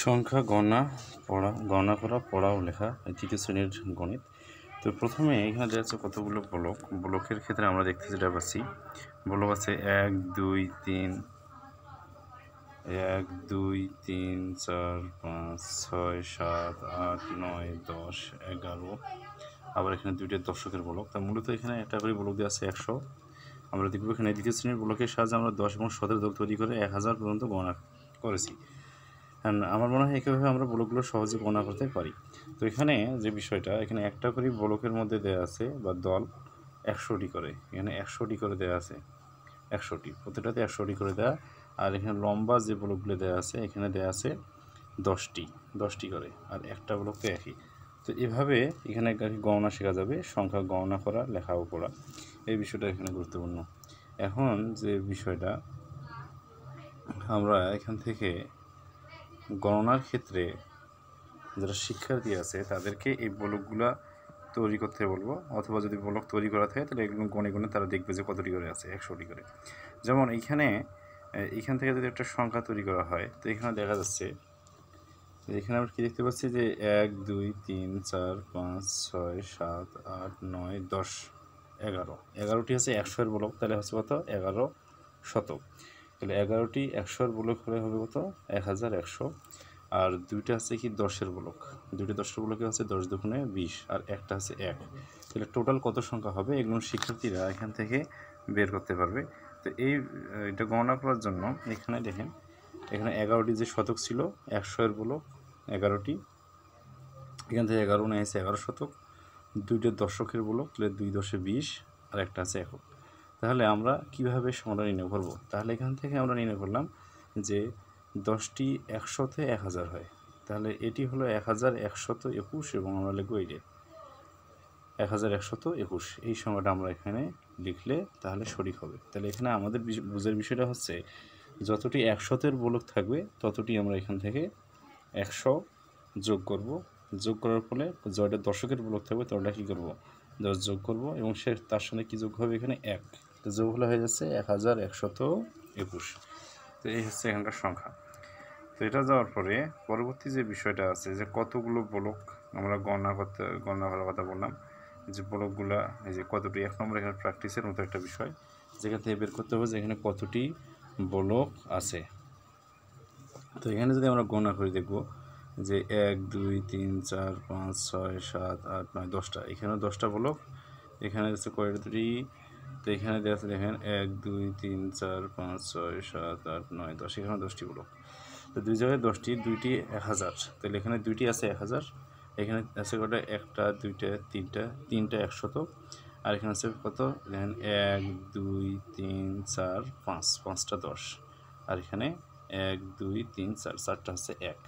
সংখ্যা গণনা করা পড়া ও লেখা তৃতীয় শ্রেণীর গণিত। তো প্রথমে এখানে দেখা যাচ্ছে কতগুলো ব্লকের ক্ষেত্রে আমরা দেখতে যেটা পাচ্ছি, ব্লক আছে 1 2 3 1 2 3 4 5 6 7 8 9 10 11। আবার এখানে দুইটা দশকের ব্লক। তা মূলত এখানে একটা করে ব্লক দেওয়া আছে 100। আমরা দেখব এখানে দ্বিতীয় শ্রেণীর ব্লকের সাহায্যে আমরা 10 এবং 17 দল তৈরি করে 1000 পর্যন্ত গণনা করেছি। আমার মনে হয় একইভাবে আমরা ব্লকগুলো সহজে গণনা করতে পারি। তো এখানে যে বিষয়টা, এখানে একটা করে ব্লকের মধ্যে দেওয়া আছে বা দল 100টি করে, এখানে 100টি করে দেওয়া আছে, 100টি, প্রতিটাতে 100টি করে দেওয়া। আর এখানে লম্বা যে ব্লকগুলো দেওয়া আছে এখানে দেওয়া আছে 10টি করে, আর একটা ব্লক তো একই। তো এভাবে এখানে গণনা শেখা যাবে, সংখ্যা গণনা করা, লেখা ও পড়া, এই বিষয়টা এখানে গুরুত্বপূর্ণ। এখন যে বিষয়টা, আমরা এখান থেকে গণনার ক্ষেত্রে যারা শিক্ষার্থী আছে তাদেরকে এই ব্লকগুলা তৈরি করতে বলবো, অথবা যদি ব্লক তৈরি করা থাকে তাহলে এগুলো গণে গণে তারা দেখবে যে কতটি করে আছে, 100টি করে। যেমন এইখান থেকে যদি একটা সংখ্যা তৈরি করা হয়, তো এখানে দেখা যাচ্ছে, এখানে আমরা কী দেখতে পাচ্ছি যে 1 2 3 4 5 6 7 8 9 10 11, 11টি হচ্ছে 100-এর ব্লক, তাহলে হচ্ছে কত, 11 শতক। তাহলে 11টি 100-এর ব্লক হলে হবে কত, 1100। আর দুইটা আছে কি 10-এর ব্লক, দুইটা 10-এর ব্লকে হচ্ছে 10 দুগুণে 20, আর একটা আছে 1। তাহলে টোটাল কত সংখ্যা হবে এগুলো শিক্ষার্থীরা এখান থেকে বের করতে পারবে। তো এটা গণনা করার জন্য এখানে দেখেন, এখানে 11টি যে শতক ছিল, 100-এর ব্লক 11টি, এখান থেকে 11 নিয়ে আছে 11 শতক, দুইটা দশকের ব্লক, তাহলে 2 10 20, আর একটা আছে একক। তাহলে আমরা কীভাবে সমাধান নির্ণয় করব? তাহলে এখান থেকে আমরা নির্ণয় করলাম যে 10টি 100-তে 1000 হয়, তাহলে এটি হলো 1121 এবং আমরা লিখব এই যে 1121, এই সংখ্যাটা আমরা এখানে লিখলে তাহলে সঠিক হবে। তাহলে এখানে আমাদের বুঝার বিষয়টা হচ্ছে, যতটি 100-এর ব্লক থাকবে ততটি আমরা এখান থেকে 100 যোগ করব, যোগ করার ফলে যটা দশকের ব্লক থাকবে ততটা কী করব, 10 যোগ করব, এবং তার সঙ্গে কী যোগ হবে, এখানে 1, তো যোগ হলে হয়ে যাচ্ছে 1121। তো এই হচ্ছে এখানকার সংখ্যা। তো এটা যাওয়ার পরে পরবর্তী যে বিষয়টা আছে, যে কতগুলো ব্লক আমরা গণনা করার কথা বললাম, যে ব্লকগুলা এই যে কতটি, 1 নম্বর এখানে প্র্যাকটিসের মতো একটা বিষয়, যেখান থেকে বের করতে হবে যে এখানে কতটি ব্লক আছে। তো এখানে যদি আমরা গণনা করে দেখব যে 1 2 3 4 5 6 7 8 9 10টা, এখানেও 10টা ব্লক, এখানে আছে কয়টি, তো এখানে দেওয়া আছে দেখেন 1 2 3 4 5 6 7 8 9 10, এখানে 10টি ব্লক। তো দুই জায়গায় 10টি, দুইটি 1000, তাহলে এখানে দুইটি আছে 1000, এখানে আছে কটা, একটা দুইটা তিনটা 100, আর এখানে আছে কত দেখেন 1 2 3 4 5, 5টা 10, আর এখানে 1 2 3 4, 4টা হচ্ছে 1।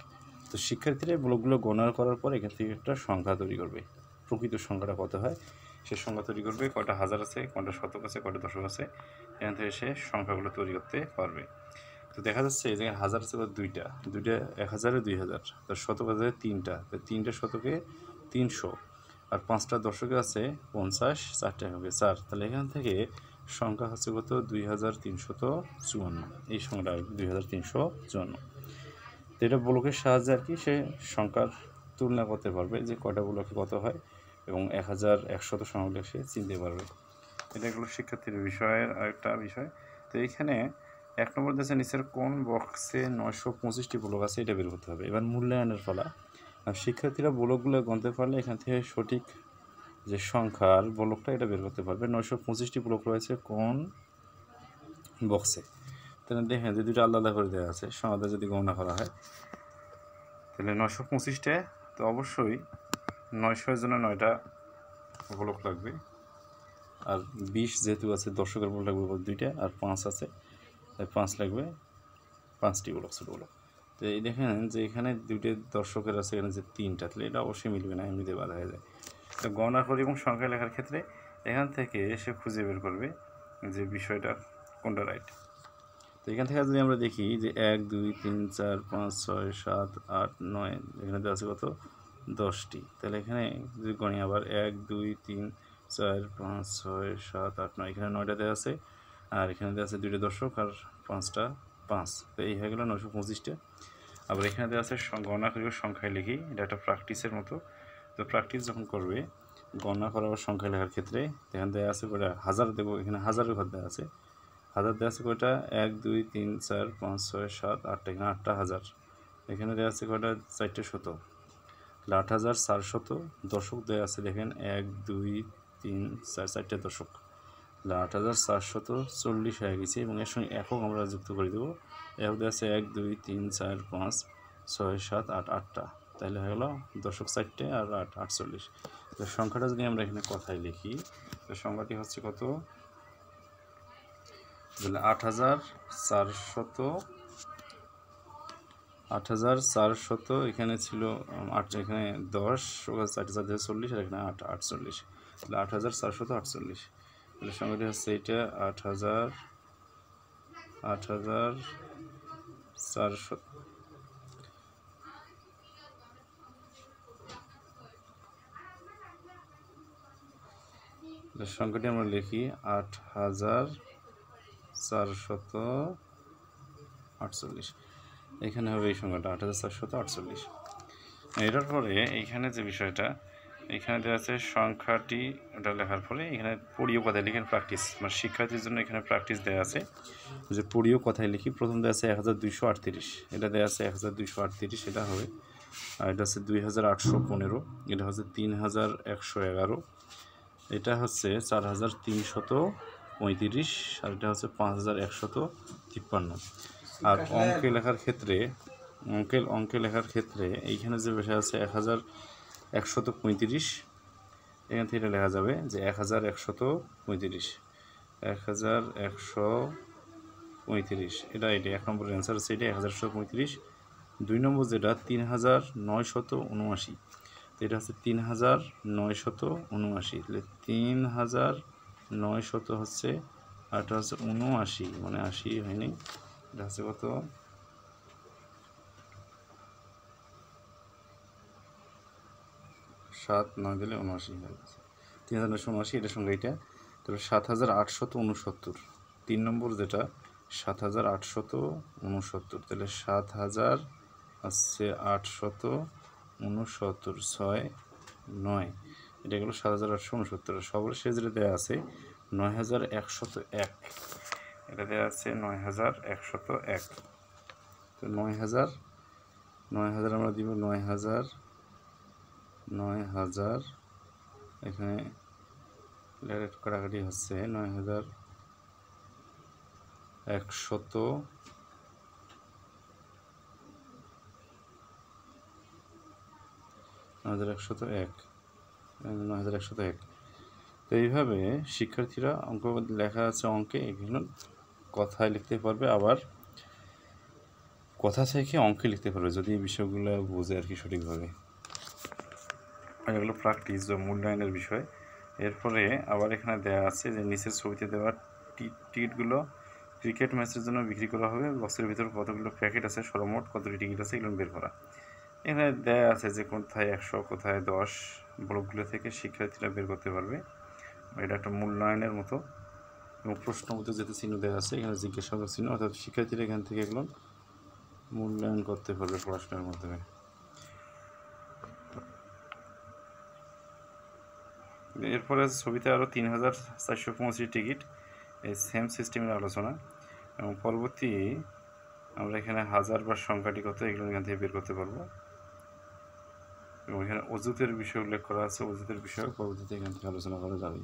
তো শিক্ষার্থীরা ব্লকগুলো গণনা করার পর এখান থেকে একটা সংখ্যা তৈরি করবে, প্রকৃত সংখ্যাটা কত হয় সে সংখ্যা তৈরি করবে, কয়টা হাজার আছে, কয়টা শতক আছে, কয়টা দশক আছে, এখান থেকে সে সংখ্যাগুলো তৈরি করতে পারবে। তো দেখা যাচ্ছে এই জায়গায় হাজার আছে দুইটা 1000-এ 2000, তার শতক আছে 3টা, তো 3টা শতকে 300, আর 5টা দশকে আছে 50, 4টা হবে 4, তাহলে এখান থেকে সংখ্যা হচ্ছে কত, 2354, এই সংখ্যাটা 2354। তো এটা ব্লকের সাহায্যে আর কি সে সংখ্যার তুলনা করতে পারবে যে কয়টা ব্লকে কত হয়, এবং 1100 সংখ্যাটা সে চিনতে পারবে। এটা এগুলো শিক্ষার্থীর বিষয়ের আরেকটা বিষয়। তো এইখানে 1 নম্বর দেশে নিচের কোন বক্সে 925টি ব্লক আছে এটা বের করতে হবে। এবার মূল্যায়নের ফলা, শিক্ষার্থীরা ব্লকগুলো গণতে পারলে এখান থেকে সঠিক যে সংখ্যার ব্লকটা এটা বের করতে পারবে। 925টি ব্লক রয়েছে কোন বক্সে, তাহলে দেখেন যে দুটো আলাদা করে দেওয়া আছে, সমাধান যদি গণনা করা হয় তাহলে 925টা, তো অবশ্যই 900-এর জন্য 9টা ব্লক লাগবে, আর 20 যেহেতু আছে দশকের ব্লক লাগবে 2টা, আর 5 আছে 5 লাগবে, 5টি ব্লক ছোটো ব্লক। তো এই দেখেন যে এখানে দুইটা দর্শকের আছে, এখানে যে 3টা, তাহলে এটা অবশ্যই মিলবে না, এমনিতে বাধা হয়ে যায়। তো গণনা করি এবং সংখ্যা লেখার ক্ষেত্রে এখান থেকে এসে খুঁজে বের করবে যে বিষয়টা কোনটা রাইট। তো এখান থেকে যদি আমরা দেখি যে 1 2 3 4 5 6 7 8 9, এখানে দেওয়া আছে কত, 10টি, তাহলে এখানে যদি গণি আবার 1 2 3 4 5 6 7 8 9, এখানে 9টা দেওয়া আছে, আর এখানে দেওয়া আছে দুইটা দশক, আর 5টা 5, তো এই হয়ে গেল 925টা। আবার এখানে দেওয়া আছে গণনা করি সংখ্যায় লিখি, এটা একটা প্র্যাকটিসের মতো। তো প্র্যাকটিস যখন করবে গণনা করার সংখ্যা লেখার ক্ষেত্রে এখানে দেওয়া আছে কয়টা হাজার দেবো, এখানে হাজারের ঘর দেওয়া আছে, হাজার দেওয়া আছে কয়টা 1 2 3 4 5 6 7 8টা, এখানে 8টা হাজার, এখানে দেওয়া আছে কয়টা 4টে শত, তাহলে 8400 দশক দেওয়া আছে দেখেন 1 2 3 4 4টে দশক, তাহলে 8440 হয়ে গেছে এবং এর সঙ্গে একক আমরা যুক্ত করে দেবো। একক দেওয়া আছে 1 2 3 4 5 6 7 8 8টা, তাহলে হয়ে গেল দশক 4টে আর 8 48। তো সংখ্যাটা যদি আমরা এখানে কথায় লিখি তো সংখ্যাটি হচ্ছে কত, তাহলে 8400 এখানে ছিল 8, এখানে 10 4 আর এখানে 8 48, তাহলে 8448, তাহলে সংখ্যাটি হচ্ছে এটা 8400। সংখ্যাটি আমরা লিখি 8448, এখানে হবে এই সংখ্যাটা 8448। এটার পরে এইখানে যে বিষয়টা এখানে দেওয়া আছে সংখ্যাটি ওটা লেখার পরে এখানে পড়িও কথায় লিখেন প্র্যাকটিস, মানে শিক্ষার্থীর জন্য এখানে প্র্যাকটিস দেওয়া আছে যে পড়িও কথায় লিখি। প্রথম দেওয়া আছে 1238, এটা দেওয়া আছে 1238, এটা হবে, আর এটা হচ্ছে 2815, এটা হচ্ছে 3111, এটা হচ্ছে 4335, আর এটা হচ্ছে 5153। আর অঙ্কে লেখার ক্ষেত্রে লেখার ক্ষেত্রে এইখানে যে বিষয় আছে 1135, এখান থেকে এটা লেখা যাবে যে 1135, 1135, এটা 1 নম্বরের অ্যান্সার হচ্ছে এটা 1135। 2 নম্বর যেটা 3979, এটা হচ্ছে 3979, তাহলে 3900 হচ্ছে, আর এটা হচ্ছে 79, মানে 80 হয়নি, এটা হচ্ছে কত 7 9 দিলে 79 হয়ে গেছে, 3979 এটার সঙ্গে এটা, তাহলে 7869। 3 নম্বর যেটা 7869, তাহলে 7869 6 9, এটা গেলো 7869। সর্বশেষ যেটা দেওয়া আছে 9101, এটা দেওয়া আছে 9101, তো 9000 আমরা দিব 9000, এখানে কাটাকাটি হচ্ছে 9100, 9101, 9101। তো এইভাবে শিক্ষার্থীরা অঙ্ক লেখা আছে অঙ্কে এগুলো কথায় লিখতে পারবে, আবার কথা থেকে অঙ্কে লিখতে পারবে যদি এই বিষয়গুলো বোঝে আর কি সঠিকভাবে। আর এগুলো প্র্যাকটিস বা মূল্যায়নের বিষয়। এরপরে আবার এখানে দেওয়া আছে যে নিচের ছবিতে দেওয়া টিকিটগুলো ক্রিকেট ম্যাচের জন্য বিক্রি করা হবে, বক্সের ভিতর কতগুলো প্যাকেট আছে, সর্বমোট কতটি টিকিট আছে, এগুলো বের করা। এখানে দেওয়া আছে যে কোথায় 100 কোথায় 10 ব্লকগুলো থেকে শিক্ষার্থীরা বের করতে পারবে, এটা একটা মূল্যায়নের মতো। এবং প্রশ্নবোধক যেতে চিহ্ন দেওয়া আছে, এখানে জিজ্ঞাসাবাদ চিহ্ন, অর্থাৎ শিক্ষার্থীরা এখান থেকে এগুলো মূল্যায়ন করতে পারবে পড়াশোনার মাধ্যমে। এরপরে ছবিতে আরও 3485 টিকিট, এই সেম সিস্টেমের আলোচনা। এবং পরবর্তী আমরা এখানে হাজার বা সংখ্যাটি কত এগুলো এখান থেকে বের করতে পারবো। এবং এখানে অজুতের বিষয় উল্লেখ করা আছে, অজুতের বিষয় পরবর্তীতে এখান থেকে আলোচনা করা যাবে।